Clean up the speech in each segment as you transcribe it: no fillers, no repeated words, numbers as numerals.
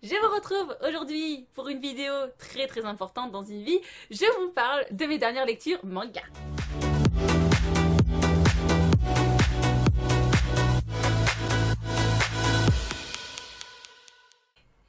Je vous retrouve aujourd'hui pour une vidéo très importante dans une vie. Je vous parle de mes dernières lectures manga.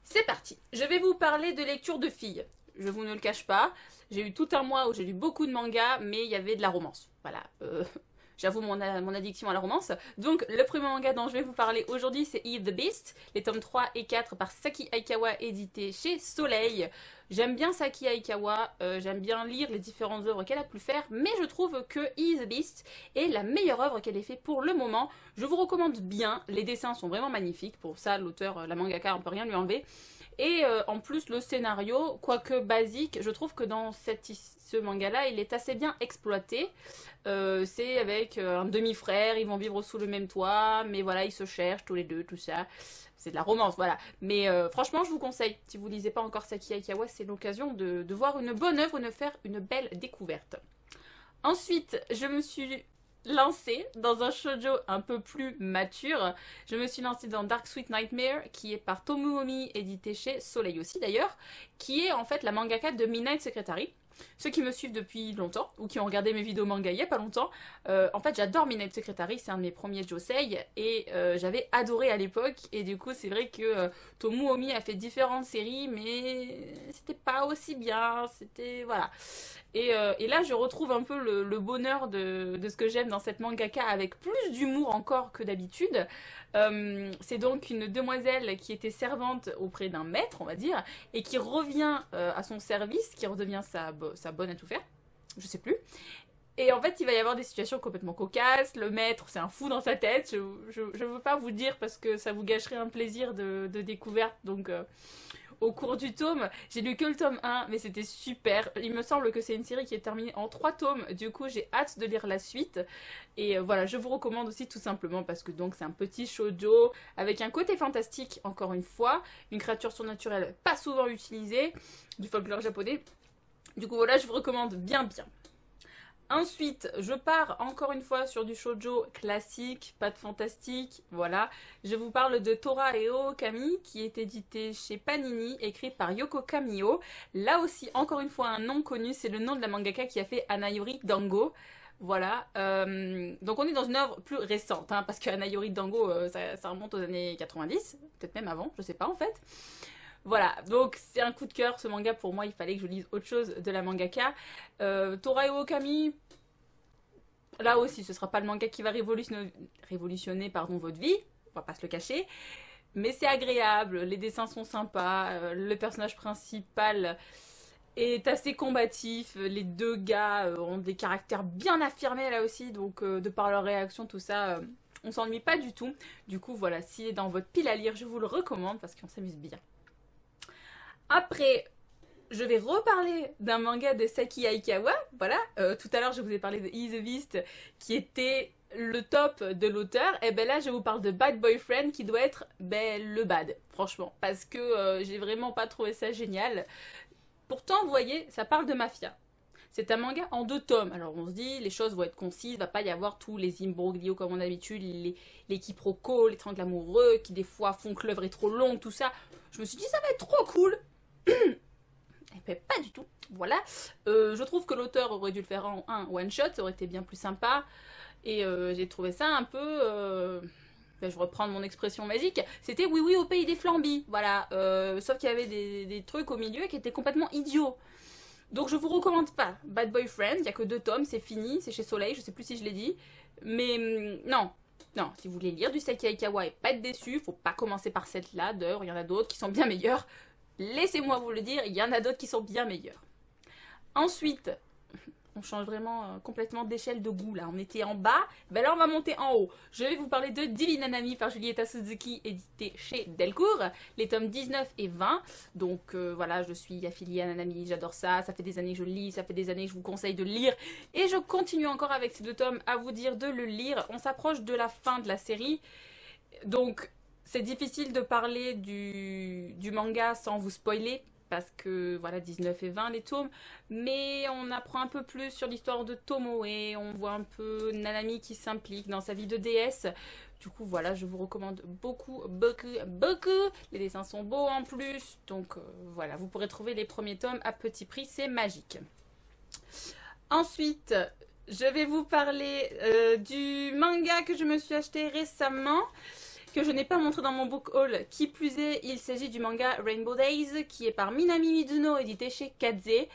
C'est parti. Je vais vous parler de lecture de filles. Je vous ne le cache pas, j'ai eu tout un mois où j'ai lu beaucoup de mangas, mais il y avait de la romance. Voilà, j'avoue mon addiction à la romance. Donc le premier manga dont je vais vous parler aujourd'hui, c'est Eve the Beast, les tomes 3 et 4 par Saki Aikawa, édité chez Soleil. J'aime bien Saki Aikawa, j'aime bien lire les différentes œuvres qu'elle a pu faire, mais je trouve que Eve the Beast est la meilleure œuvre qu'elle ait fait pour le moment. Je vous recommande bien, les dessins sont vraiment magnifiques, pour ça l'auteur, la mangaka, on peut rien lui enlever. Et en plus, le scénario, quoique basique, je trouve que dans ce manga-là, il est assez bien exploité. C'est avec un demi-frère, ils vont vivre sous le même toit, mais voilà, ils se cherchent tous les deux, tout ça. C'est de la romance, voilà. Mais franchement, je vous conseille, si vous ne lisez pas encore Saki Aikawa, c'est l'occasion de voir une bonne œuvre, de faire une belle découverte. Ensuite, je me suis lancée dans un shoujo un peu plus mature. Je me suis lancée dans Dark Sweet Nightmare, qui est par Tomomi, édité chez Soleil aussi d'ailleurs, qui est en fait la mangaka de Midnight Secretary. Ceux qui me suivent depuis longtemps, ou qui ont regardé mes vidéos manga il y a pas longtemps, en fait j'adore Midnight Secretary, c'est un de mes premiers josei, et j'avais adoré à l'époque, et du coup c'est vrai que Tomomi a fait différentes séries, mais c'était pas aussi bien, c'était... voilà. Et là je retrouve un peu le bonheur de ce que j'aime dans cette mangaka, avec plus d'humour encore que d'habitude. C'est donc une demoiselle qui était servante auprès d'un maître, on va dire, et qui revient à son service, qui redevient sa bonne à tout faire, je sais plus. Et en fait, il va y avoir des situations complètement cocasses, le maître, c'est un fou dans sa tête, je veux pas vous dire parce que ça vous gâcherait un plaisir de découverte, donc... au cours du tome, j'ai lu que le tome 1, mais c'était super. Il me semble que c'est une série qui est terminée en 3 tomes, du coup j'ai hâte de lire la suite. Et voilà, je vous recommande aussi tout simplement parce que donc c'est un petit shoujo avec un côté fantastique, encore une fois, une créature surnaturelle pas souvent utilisée, du folklore japonais. Du coup voilà, je vous recommande bien. Ensuite, je pars encore une fois sur du shoujo classique, pas de fantastique, voilà. Je vous parle de Tora et Okami, qui est édité chez Panini, écrit par Yoko Kamio. Là aussi, encore une fois, un nom connu, c'est le nom de la mangaka qui a fait Anayori Dango. Voilà, donc on est dans une œuvre plus récente, hein, parce que Anayori Dango, ça remonte aux années 90, peut-être même avant, je sais pas en fait. Voilà, donc c'est un coup de cœur ce manga, pour moi il fallait que je lise autre chose de la mangaka. Tora et Okami, là aussi ce sera pas le manga qui va révolutionner votre vie, on va pas se le cacher, mais c'est agréable, les dessins sont sympas, le personnage principal est assez combatif, les deux gars ont des caractères bien affirmés là aussi, donc de par leur réaction tout ça, on s'ennuie pas du tout. Du coup voilà, s'il est dans votre pile à lire, je vous le recommande parce qu'on s'amuse bien. Après, je vais reparler d'un manga de Saki Aikawa, voilà, tout à l'heure je vous ai parlé de Eve the Beast qui était le top de l'auteur, et ben là je vous parle de Bad Boyfriend qui doit être le bad, franchement, parce que j'ai vraiment pas trouvé ça génial. Pourtant, vous voyez, ça parle de mafia. C'est un manga en 2 tomes, alors on se dit les choses vont être concises, va pas y avoir tous les imbroglios comme on a l'habitude, les quiproquos, les triangles amoureux qui des fois font que l'œuvre est trop longue, tout ça. Je me suis dit ça va être trop cool. Et ben, pas du tout, voilà. Je trouve que l'auteur aurait dû le faire en un one shot, ça aurait été bien plus sympa. Et j'ai trouvé ça un peu... ben, je reprends mon expression magique, c'était oui oui au pays des flambis, voilà. Sauf qu'il y avait des trucs au milieu qui étaient complètement idiots. Donc je vous recommande pas Bad Boyfriend, il n'y a que 2 tomes, c'est fini, c'est chez Soleil, je sais plus si je l'ai dit. Mais non, si vous voulez lire du Saki Aikawa et pas être déçu, faut pas commencer par cette-là, d'ailleurs il y en a d'autres qui sont bien meilleures. Laissez-moi vous le dire, il y en a d'autres qui sont bien meilleurs. Ensuite, on change vraiment complètement d'échelle de goût là. On était en bas, ben là on va monter en haut. Je vais vous parler de Divine Nanami par Julieta Suzuki, édité chez Delcourt, les tomes 19 et 20. Donc voilà, je suis affiliée à Nanami, j'adore ça. Ça fait des années que je le lis, ça fait des années que je vous conseille de le lire. Et je continue encore avec ces 2 tomes à vous dire de le lire. On s'approche de la fin de la série. Donc... c'est difficile de parler du manga sans vous spoiler, parce que voilà, 19 et 20 les tomes, mais on apprend un peu plus sur l'histoire de Tomoe, on voit un peu Nanami qui s'implique dans sa vie de déesse. Du coup voilà, je vous recommande beaucoup, beaucoup, beaucoup. Les dessins sont beaux en plus, donc voilà, vous pourrez trouver les premiers tomes à petit prix, c'est magique. Ensuite, je vais vous parler du manga que je me suis acheté récemment, que je n'ai pas montré dans mon book haul. Qui plus est, il s'agit du manga Rainbow Days, qui est par Minami Mizuno, édité chez Kaze.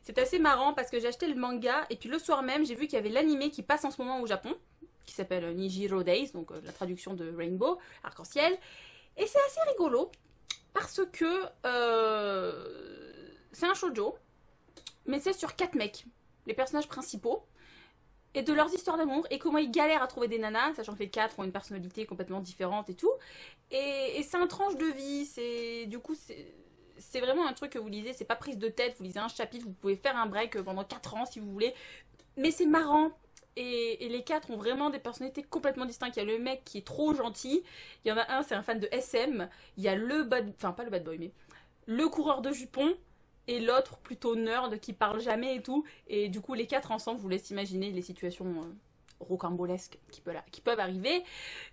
C'est assez marrant parce que j'ai acheté le manga, et puis le soir même, j'ai vu qu'il y avait l'anime qui passe en ce moment au Japon, qui s'appelle Nijiro Days, donc la traduction de Rainbow, arc-en-ciel. Et c'est assez rigolo, parce que c'est un shoujo, mais c'est sur 4 mecs, les personnages principaux, et de leurs histoires d'amour, et comment ils galèrent à trouver des nanas, sachant que les 4 ont une personnalité complètement différente et tout. Et c'est un tranche de vie, du coup, c'est vraiment un truc que vous lisez, c'est pas prise de tête, vous lisez un chapitre, vous pouvez faire un break pendant 4 ans si vous voulez, mais c'est marrant. Et les 4 ont vraiment des personnalités complètement distinctes. Il y a le mec qui est trop gentil, il y en a un, c'est un fan de SM, il y a le enfin pas le bad boy, mais le coureur de jupons, et l'autre plutôt nerd qui parle jamais et tout. Et du coup, les 4 ensemble, vous laisse imaginer les situations rocambolesques qui peuvent arriver.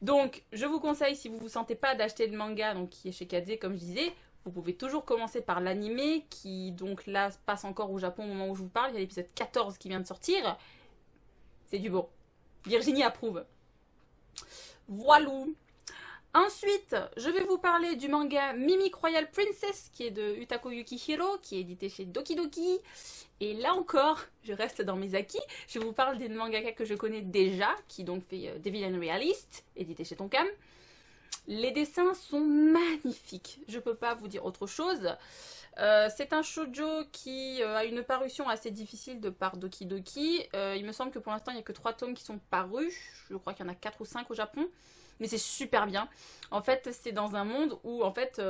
Donc, je vous conseille, si vous ne vous sentez pas d'acheter le manga, donc qui est chez Kaze, comme je disais, vous pouvez toujours commencer par l'anime, qui donc là passe encore au Japon au moment où je vous parle. Il y a l'épisode 14 qui vient de sortir. C'est du bon. Virginie approuve. Voilou. Ensuite, je vais vous parler du manga Mimic Royal Princess, qui est de Utako Yukihiro, qui est édité chez Doki Doki. Et là encore, je reste dans mes acquis. Je vous parle des mangaka que je connais déjà, qui donc fait Devil and Realist, édité chez Tonkam. Les dessins sont magnifiques, je peux pas vous dire autre chose. C'est un shoujo qui a une parution assez difficile de par Doki Doki. Il me semble que pour l'instant, il n'y a que 3 tomes qui sont parus. Je crois qu'il y en a 4 ou 5 au Japon. Mais c'est super bien. En fait, c'est dans un monde où en fait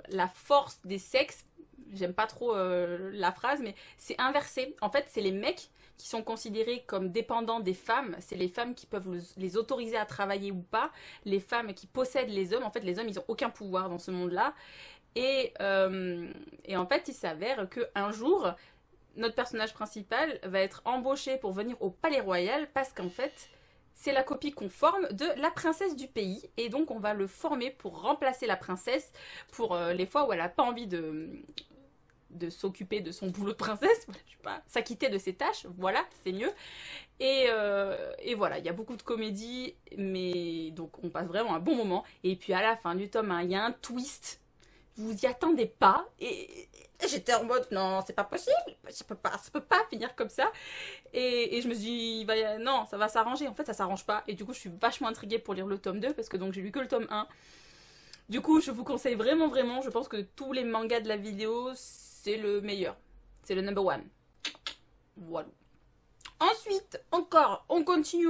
la force des sexes, j'aime pas trop la phrase, mais c'est inversé. En fait, c'est les mecs qui sont considérés comme dépendants des femmes. C'est les femmes qui peuvent les autoriser à travailler ou pas. Les femmes qui possèdent les hommes. En fait, les hommes, ils n'ont aucun pouvoir dans ce monde-là. Et en fait, il s'avère qu'un jour, notre personnage principal va être embauché pour venir au Palais Royal parce qu'en fait, c'est la copie conforme de la princesse du pays. Et donc, on va le former pour remplacer la princesse pour les fois où elle n'a pas envie de s'occuper de son boulot de princesse, je sais pas, s'acquitter de ses tâches, voilà, c'est mieux. Et voilà, il y a beaucoup de comédie, mais donc on passe vraiment un bon moment. Et puis à la fin du tome 1, il y a un twist, vous y attendez pas, et j'étais en mode, non, c'est pas possible, ça peut pas finir comme ça. Et je me suis dit, non, ça va s'arranger, en fait ça s'arrange pas. Et du coup je suis vachement intriguée pour lire le tome 2, parce que donc j'ai lu que le tome 1. Du coup je vous conseille vraiment, vraiment, je pense que tous les mangas de la vidéo, c'est le meilleur. C'est le number one. Voilà. Ensuite, encore, on continue.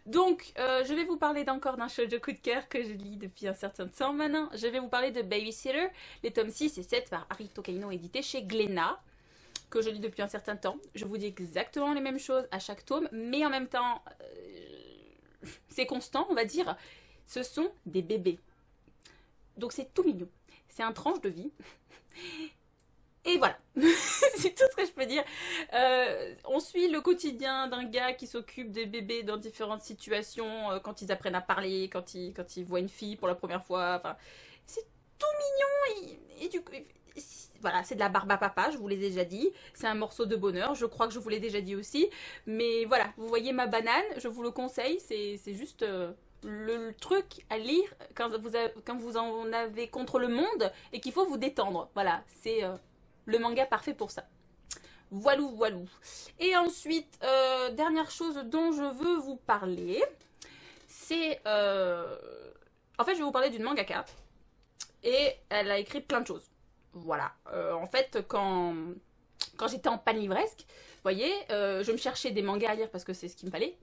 Donc, je vais vous parler encore d'un shoujo coup de cœur que je lis depuis un certain temps maintenant. Je vais vous parler de Babysitter, les tomes 6 et 7 par Arito Kaino, édité chez Glénat, que je lis depuis un certain temps. Je vous dis exactement les mêmes choses à chaque tome, mais en même temps, c'est constant, on va dire. Ce sont des bébés. Donc c'est tout mignon. C'est un tranche de vie. Et voilà, c'est tout ce que je peux dire. On suit le quotidien d'un gars qui s'occupe des bébés dans différentes situations, quand ils apprennent à parler, quand ils voient une fille pour la première fois. Enfin, c'est tout mignon. Et du coup, voilà, c'est de la barbe à papa, je vous l'ai déjà dit. C'est un morceau de bonheur, je crois que je vous l'ai déjà dit aussi. Mais voilà, vous voyez ma banane, je vous le conseille. C'est juste le truc à lire quand vous en avez contre le monde et qu'il faut vous détendre. Voilà, c'est le manga parfait pour ça. Voilou. Et ensuite, dernière chose dont je veux vous parler, c'est... En fait, je vais vous parler d'une mangaka. Et elle a écrit plein de choses. Voilà. En fait, quand j'étais en panne livresque, vous voyez, je me cherchais des mangas à lire parce que c'est ce qu'il me fallait.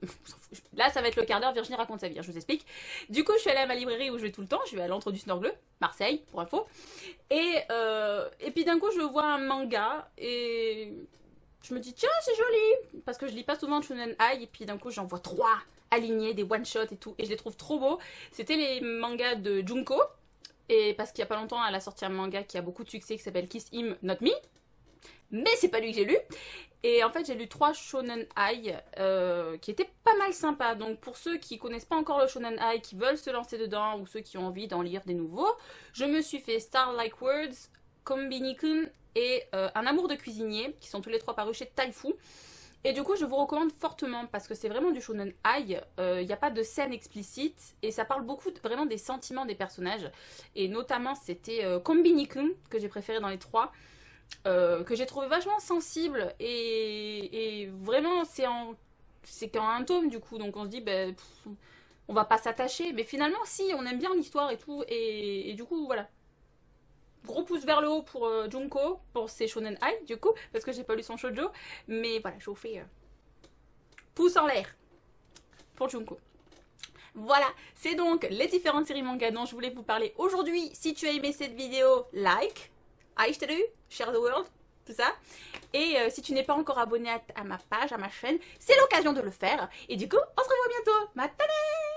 Là, ça va être le quart d'heure, Virginie raconte sa vie, je vous explique. Du coup, je suis allée à ma librairie où je vais tout le temps. Je vais à l'Antre du Snorgle, Marseille, pour info. Et puis d'un coup, je vois un manga et je me dis, tiens, c'est joli. Parce que je lis pas souvent de Shonen Ai. Et puis d'un coup, j'en vois 3 alignés, des one-shots et tout. Et je les trouve trop beaux. C'était les mangas de Junko. Et parce qu'il y a pas longtemps, elle a sorti un manga qui a beaucoup de succès qui s'appelle Kiss Him Not Me. Mais c'est pas lui que j'ai lu. Et en fait, j'ai lu 3 Shonen Ai qui étaient pas mal sympas. Donc pour ceux qui connaissent pas encore le Shonen Ai, qui veulent se lancer dedans, ou ceux qui ont envie d'en lire des nouveaux, je me suis fait Starlike Words, Kombini-kun et Un amour de cuisinier, qui sont tous les 3 parus chez Taifu. Et du coup, je vous recommande fortement parce que c'est vraiment du shonen ai. Il n'y a pas de scène explicite et ça parle beaucoup vraiment des sentiments des personnages. Et notamment, c'était Kombini-kun que j'ai préféré dans les 3, que j'ai trouvé vachement sensible et vraiment c'est qu'en un tome du coup. Donc on se dit, ben, on va pas s'attacher. Mais finalement, si, on aime bien l'histoire et tout. Et du coup, voilà. Gros pouce vers le haut pour Junko, pour ses shonen ai du coup, parce que j'ai pas lu son shoujo. Mais voilà, je vous fais pouce en l'air pour Junko. Voilà, c'est donc les différentes séries manga dont je voulais vous parler aujourd'hui. Si tu as aimé cette vidéo, like, aishiteru, share the world, tout ça. Et si tu n'es pas encore abonné à ma page, à ma chaîne, c'est l'occasion de le faire. Et du coup, on se revoit bientôt. Matane!